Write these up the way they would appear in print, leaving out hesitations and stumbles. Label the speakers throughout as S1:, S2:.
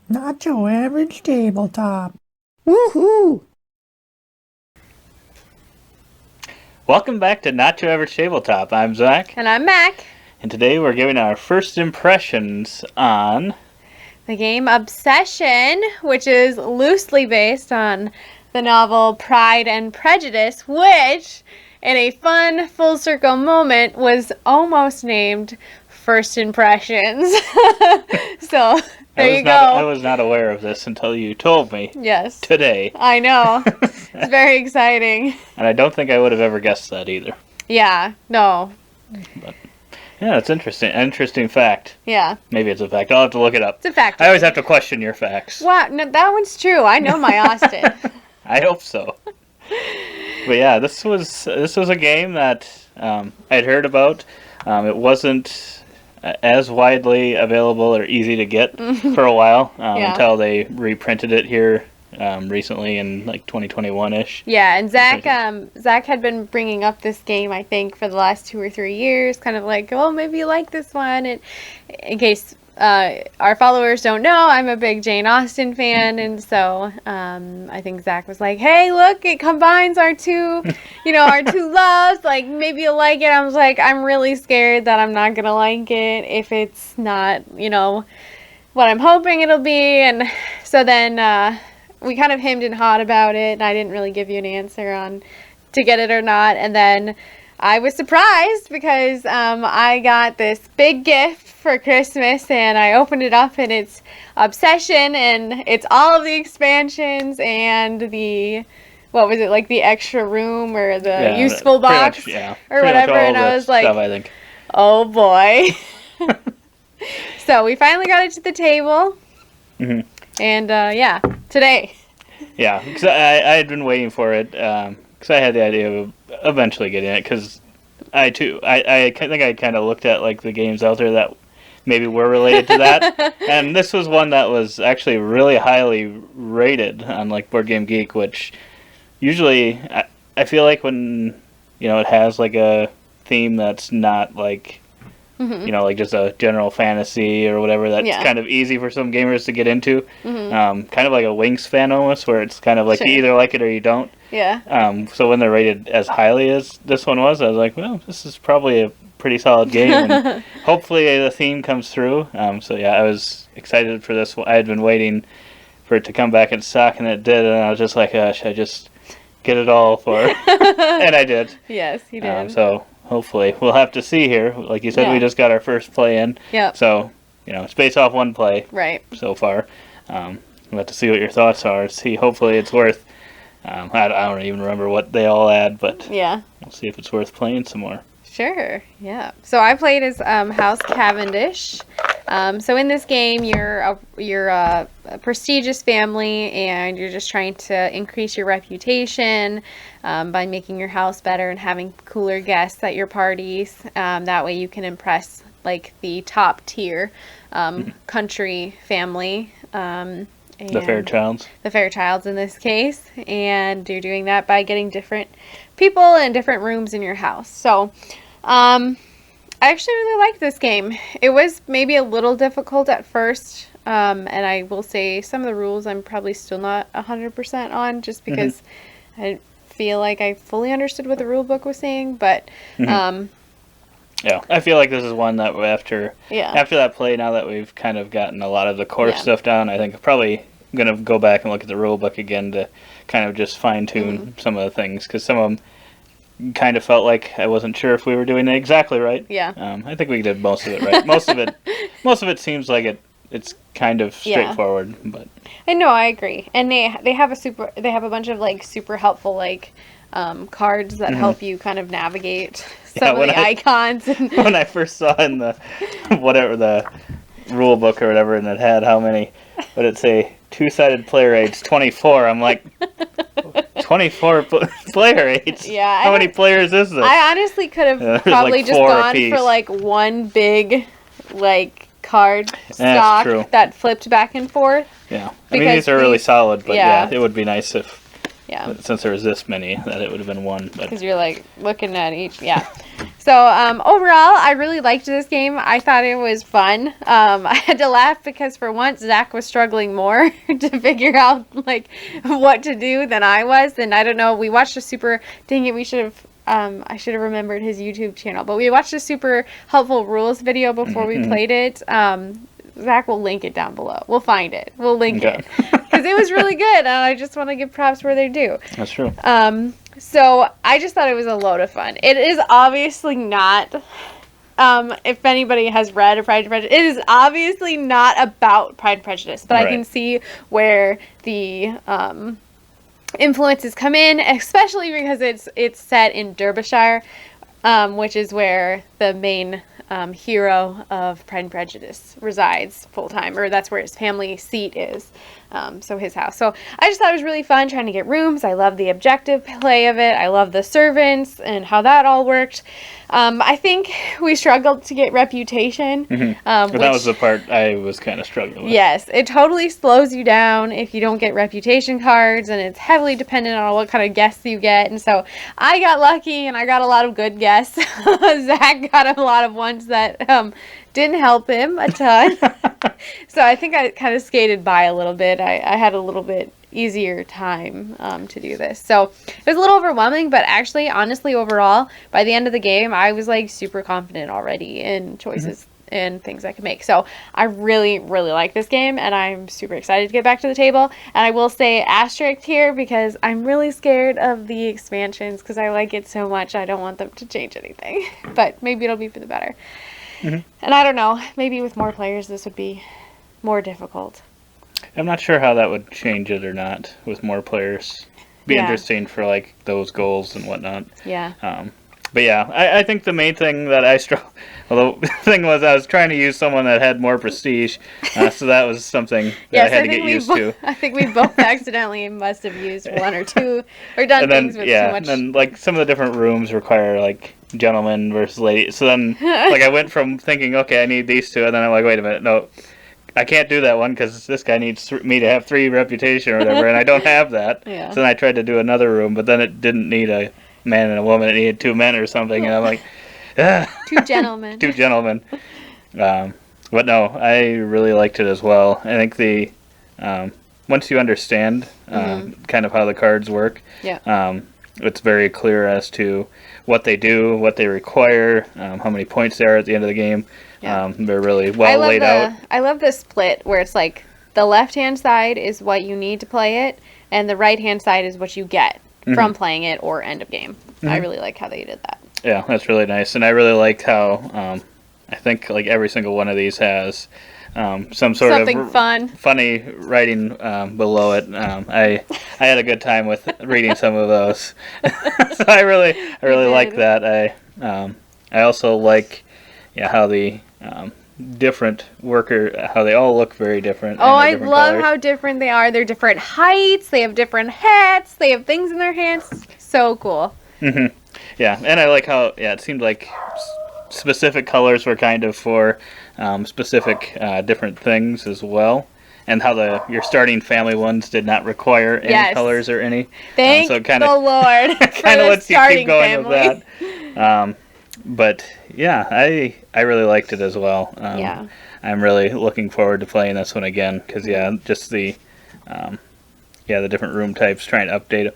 S1: Not your average tabletop. Woohoo!
S2: Welcome back to Not Your Average Tabletop. I'm Zach.
S3: And I'm Mac.
S2: And today we're giving our first impressions on
S3: The game Obsession, which is loosely based on the novel Pride and Prejudice, which, in a fun full circle moment, was almost named First Impressions. So, there you go.
S2: I was not aware of this until you told me.
S3: Yes.
S2: Today.
S3: I know. It's very exciting.
S2: And I don't think I would have ever guessed that either.
S3: Yeah, no.
S2: But, yeah, it's interesting. An interesting fact.
S3: Yeah.
S2: Maybe it's a fact. I'll have to look it up.
S3: It's a fact.
S2: I always have to question your facts.
S3: Wow, no, that one's true. I know my Austen.
S2: I hope so. But yeah, this was a game that I'd heard about. It wasn't as widely available or easy to get for a while until they reprinted it here recently in like 2021-ish.
S3: Yeah, and Zach had been bringing up this game, I think, for the last 2 or 3 years, kind of like, oh, maybe you like this one. And in case our followers don't know, I'm a big Jane Austen fan, and so I think Zach was like, hey, look, it combines our two loves, like, maybe you'll like it. I was like, I'm really scared that I'm not gonna like it if it's not, what I'm hoping it'll be. And so then we kind of hemmed and hawed about it, and I didn't really give you an answer on to get it or not. And then I was surprised because I got this big gift for Christmas, and I opened it up, and it's Obsession, and it's all of the expansions and the, what was it, like the extra room or the useful box or whatever. And I was like,
S2: stuff, I think.
S3: Oh boy. So we finally got it to the table.
S2: Mm-hmm.
S3: And today.
S2: Yeah, because I had been waiting for it because I had the idea of eventually getting it, because I think I kind of looked at like the games out there that maybe were related to that, and this was one that was actually really highly rated on like Board Game Geek, which usually I feel like when it has like a theme that's not like like just a general fantasy or whatever, that's kind of easy for some gamers to get into. Kind of like a Wings fan almost, where it's kind of like you either like it or you don't.
S3: Yeah.
S2: So when they're rated as highly as this one was, I was like, well, this is probably a pretty solid game, and hopefully the theme comes through. So yeah, I was excited for this one. I had been waiting for it to come back in stock, and it did, and I was just like, should I just get it all for it? And I did.
S3: Yes, you did.
S2: So hopefully we'll have to see here. Like you said, we just got our first play in.
S3: Yep.
S2: So it's based off one play.
S3: Right.
S2: So far. We'll have to see what your thoughts are. See, hopefully it's worth. I don't even remember what they all add, but we'll see if it's worth playing some more.
S3: Sure, yeah. So I played as House Cavendish. So in this game, you're a prestigious family, and you're just trying to increase your reputation by making your house better and having cooler guests at your parties. That way you can impress like the top tier country family.
S2: The Fairchilds. The
S3: Fairchilds in this case. And you're doing that by getting different people in different rooms in your house. So I actually really liked this game. It was maybe a little difficult at first, and I will say some of the rules I'm probably still not 100% on, just because I didn't feel like I fully understood what the rule book was saying, but
S2: yeah, I feel like this is one that after that play, now that we've kind of gotten a lot of the core stuff down, I think I'm probably going to go back and look at the rule book again to kind of just fine-tune some of the things, because some of them kind of felt like I wasn't sure if we were doing it exactly right.
S3: Yeah.
S2: I think we did most of it right. Most of it seems like it's kind of straightforward, but.
S3: I know, I agree. And they have a bunch of like super helpful like cards that help you kind of navigate some of the icons.
S2: When I first saw in the the rule book or whatever, and it had how many, would it say two-sided player aids 24? I'm like, 24 player aids?
S3: Yeah.
S2: How many players is this?
S3: I honestly could have probably like just gone for like one big like card stock that flipped back and forth.
S2: Yeah. I mean, these are really solid, but it would be nice if, since there was this many, that it would have been one.
S3: Because you're like looking at each, So overall, I really liked this game. I thought it was fun. I had to laugh because for once Zach was struggling more to figure out like what to do than I was. And I don't know. We watched a super. Dang it! We should have. I should have remembered his YouTube channel. But we watched a super helpful rules video before we played it. Zach will link it down below. We'll find it. We'll link it because it was really good. And I just want to give props where they're due.
S2: That's true.
S3: So I just thought it was a load of fun. It is obviously not, if anybody has read Pride and Prejudice, it is obviously not about Pride and Prejudice, but I can see where the influences come in, especially because it's set in Derbyshire, which is where the main hero of Pride and Prejudice resides full time, or that's where his family seat is. So his house. So I just thought it was really fun trying to get rooms. I love the objective play of it. I love the servants and how that all worked. I think we struggled to get reputation.
S2: But that was the part I was kind of struggling with.
S3: Yes, it totally slows you down if you don't get reputation cards, and it's heavily dependent on what kind of guests you get. And so I got lucky, and I got a lot of good guests. Zach got a lot of ones that didn't help him a ton. So I think I kind of skated by a little bit. I had a little bit easier time to do this. So it was a little overwhelming, but actually, honestly, overall, by the end of the game, I was like super confident already in choices and things I could make. So I really, really like this game, and I'm super excited to get back to the table. And I will say asterisk here because I'm really scared of the expansions because I like it so much. I don't want them to change anything, but maybe it'll be for the better. And I don't know, maybe with more players this would be more difficult.
S2: I'm not sure how that would change it or not with more players. Be interesting for like those goals and whatnot.
S3: Yeah.
S2: But yeah, I think the main thing that I struggled, although the thing was I was trying to use someone that had more prestige, so that was something that I had to get used to.
S3: I think we both accidentally must have used one or two, or done things with too much.
S2: And then like some of the different rooms require like gentlemen versus ladies. So then like I went from thinking, okay, I need these two, and then I'm like, wait a minute, no, I can't do that one because this guy needs me to have 3 reputation or whatever, and I don't have that. So then I tried to do another room, but then it didn't need a man and a woman. It needed 2 men or something, and I'm like,
S3: 2 gentlemen.
S2: 2 gentlemen. But no, I really liked it as well. I think the once you understand kind of how the cards work, it's very clear as to what they do, what they require, how many points there are at the end of the game. They're really well laid out.
S3: I love the split where it's like the left-hand side is what you need to play it, and the right-hand side is what you get from playing it or end of game. I really like how they did that.
S2: Yeah, that's really nice. And I really liked how I think like every single one of these has some sort
S3: something fun,
S2: funny writing below it. I had a good time with reading some of those. So I really like that. I also like how the different worker, how they all look very different.
S3: Oh, I love how different they are. They're different heights. They have different hats. They have things in their hands. So cool.
S2: Yeah, and I like how it seemed like specific colors were kind of for specific different things as well, and how your starting family ones did not require any colors or any.
S3: Thank
S2: so
S3: the Lord.
S2: Kind of lets you keep going with that. But yeah, I really liked it as well. I'm really looking forward to playing this one again because just the the different room types, trying to update it.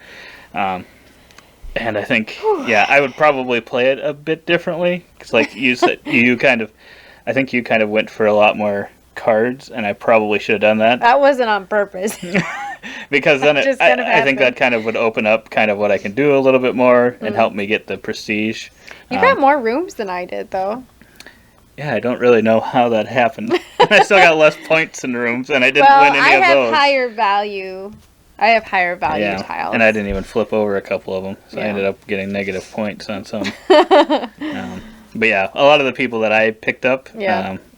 S2: And I think I would probably play it a bit differently because like you said, I think you kind of went for a lot more cards, and I probably should have done that.
S3: That wasn't on purpose.
S2: Because then I think that kind of would open up kind of what I can do a little bit more and help me get the prestige.
S3: You got more rooms than I did, though.
S2: Yeah, I don't really know how that happened. I still got less points in rooms, and I didn't win any of those.
S3: I have higher value tiles.
S2: And I didn't even flip over a couple of them, so I ended up getting negative points on some. But yeah, a lot of the people that I picked up,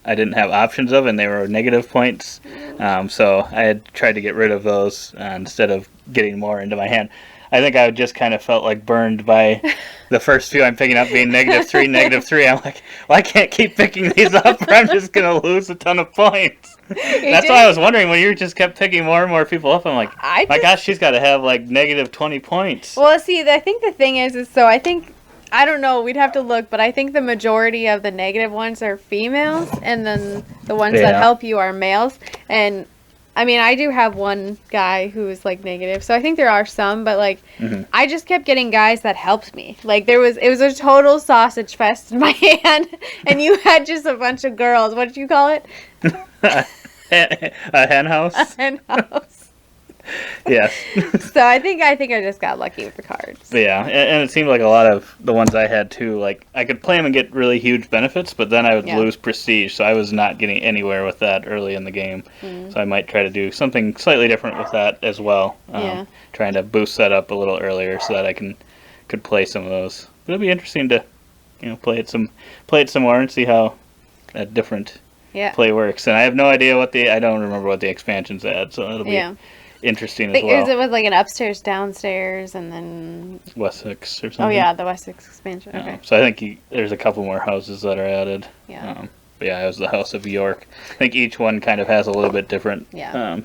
S2: I didn't have options of, and they were negative points. So I had tried to get rid of those instead of getting more into my hand. I think I just kind of felt like burned by the first few I'm picking up being -3, -3. I'm like, well, I can't keep picking these up, or I'm just going to lose a ton of points. That's why I was wondering when you just kept picking more and more people up. I'm like, my gosh, she's got to have like -20 points.
S3: Well, see, I think the thing is so I think I don't know. We'd have to look, but I think the majority of the negative ones are females, and then the ones that help you are males. And I mean, I do have one guy who is like negative, so I think there are some, but like, I just kept getting guys that helped me. Like it was a total sausage fest in my hand, and you had just a bunch of girls. What did you call it?
S2: A hen house.
S3: A hen house.
S2: Yes.
S3: So I think I just got lucky with the cards.
S2: Yeah, and it seemed like a lot of the ones I had too, like I could play them and get really huge benefits, but then I would lose prestige, so I was not getting anywhere with that early in the game. So I might try to do something slightly different with that as well. Trying to boost that up a little earlier so that I could play some of those. But it'll be interesting to play it some more and see how that different play works. And I have no idea I don't remember what the expansions had, so it'll be interesting as well.
S3: It was like an upstairs, downstairs, and then
S2: Wessex or something.
S3: Oh yeah, the Wessex expansion. Okay.
S2: So I think there's a couple more houses that are added.
S3: Yeah.
S2: But yeah, it was the House of York. I think each one kind of has a little bit different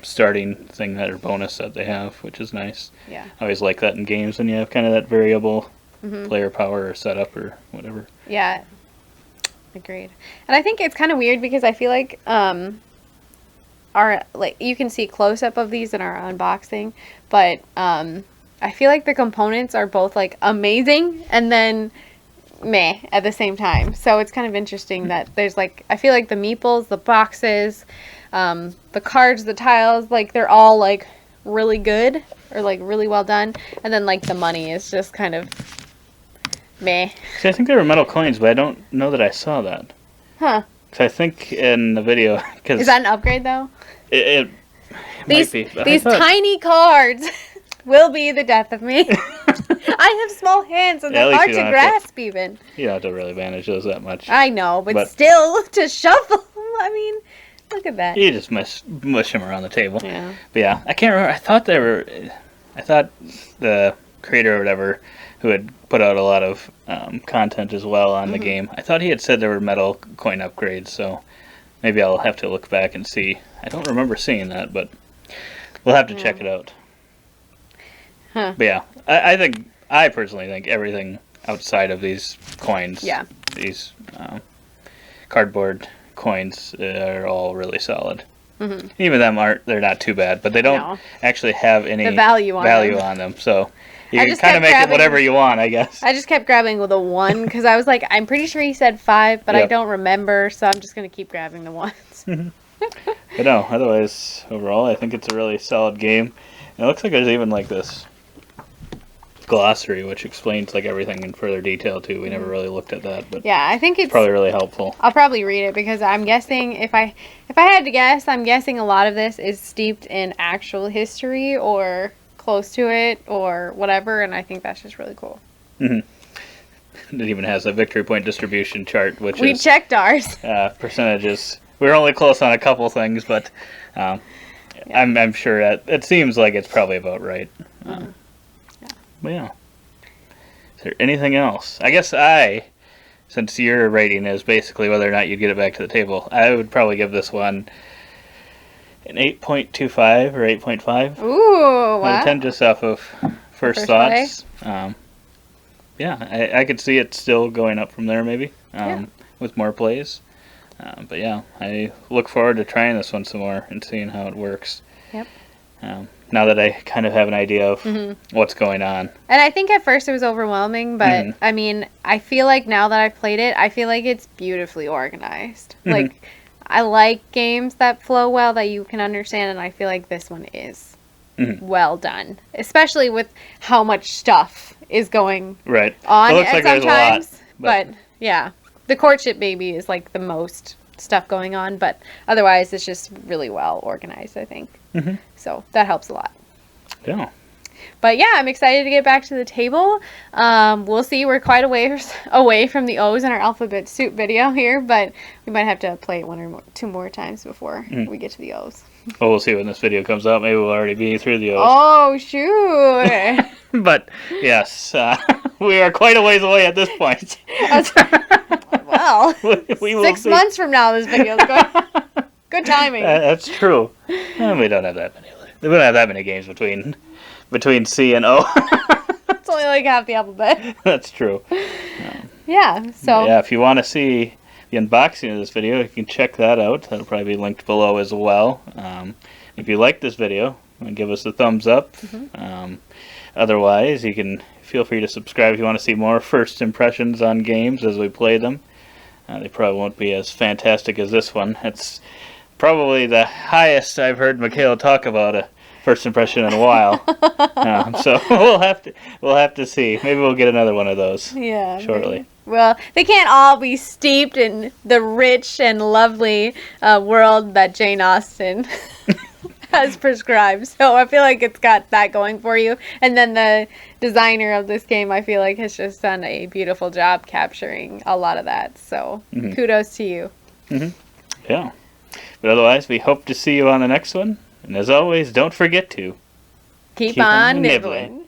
S2: starting thing or bonus that they have, which is nice.
S3: Yeah.
S2: I always like that in games when you have kind of that variable player power or setup or whatever.
S3: Yeah. Agreed. And I think it's kind of weird because I feel like you can see close up of these in our unboxing, but I feel like the components are both like amazing and then meh at the same time. So it's kind of interesting that there's like, I feel like the meeples, the boxes, the cards, the tiles, like they're all like really good or like really well done, and then like the money is just kind of meh.
S2: See, I think they were metal coins, but I don't know that I saw that.
S3: Huh.
S2: Because I think in the video...
S3: Is that an upgrade, though?
S2: It might be.
S3: These tiny cards will be the death of me. I have small hands, and they're hard to grasp even.
S2: You don't have to really manage those that much.
S3: I know, but still, to shuffle, I mean, look at that.
S2: You just mush them around the table.
S3: Yeah.
S2: But yeah, I can't remember. I thought the creator or whatever, who had put out a lot of content as well on the game, I thought he had said there were metal coin upgrades, so maybe I'll have to look back and see. I don't remember seeing that, but we'll have to check it out.
S3: Huh.
S2: But yeah, I personally think everything outside of these coins, these cardboard coins, are all really solid. Even they're not too bad, but they don't actually have any
S3: value on
S2: them. So you can kind of make it whatever you want, I guess.
S3: I just kept grabbing with a 1 because I was like, I'm pretty sure he said 5, but I don't remember, so I'm just going to keep grabbing the 1s.
S2: But no, otherwise, overall, I think it's a really solid game. And it looks like there's even like this glossary, which explains like everything in further detail too. We never really looked at that, but
S3: yeah, I think it's
S2: probably really helpful.
S3: I'll probably read it because I'm guessing if I had to guess, I'm guessing a lot of this is steeped in actual history or close to it or whatever, and I think that's just really cool.
S2: It even has a victory point distribution chart, which
S3: we checked ours.
S2: Percentages. We were only close on a couple things, but I'm sure it seems like it's probably about right. But yeah. Is there anything else? I guess since your rating is basically whether or not you'd get it back to the table, I would probably give this one an 8.25 or 8.5.
S3: Ooh, wow.
S2: Out of 10 just off of first thoughts. I could see it still going up from there maybe with more plays. But yeah, I look forward to trying this one some more and seeing how it works.
S3: Yep.
S2: Now that I kind of have an idea of what's going on.
S3: And I think at first it was overwhelming, but I mean, I feel like now that I've played it, I feel like it's beautifully organized. Like, I like games that flow well, that you can understand, and I feel like this one is well done. Especially with how much stuff is going on
S2: it looks like
S3: sometimes.
S2: There's a lot,
S3: but yeah, the courtship baby is like the most stuff going on, but otherwise it's just really well organized, I think. So that helps a lot.
S2: Yeah.
S3: But yeah, I'm excited to get back to the table. We'll see. We're quite a ways away from the O's in our alphabet soup video here, but we might have to play it two more times before we get to the O's.
S2: Well, we'll see when this video comes out. Maybe we'll already be through the O's.
S3: Oh, shoot.
S2: But yes, we are quite a ways away at this point.
S3: Well,
S2: we will
S3: 6 months from now this video is going. Good timing.
S2: That's true. We don't have that many. We don't have that many games between C and O.
S3: It's only like half the alphabet.
S2: That's true.
S3: Yeah. So
S2: Yeah, if you want to see the unboxing of this video, you can check that out. That'll probably be linked below as well. If you like this video, give us a thumbs up. Otherwise, you can feel free to subscribe if you want to see more first impressions on games as we play them. They probably won't be as fantastic as this one. It's probably the highest I've heard Michaela talk about a first impression in a while. So we'll have to see. Maybe we'll get another one of those shortly.
S3: Maybe. Well, they can't all be steeped in the rich and lovely world that Jane Austen has prescribed. So I feel like it's got that going for you. And then the designer of this game, I feel like, has just done a beautiful job capturing a lot of that. So kudos to you.
S2: Yeah. But otherwise, we hope to see you on the next one. And as always, don't forget to
S3: Keep on nibbling.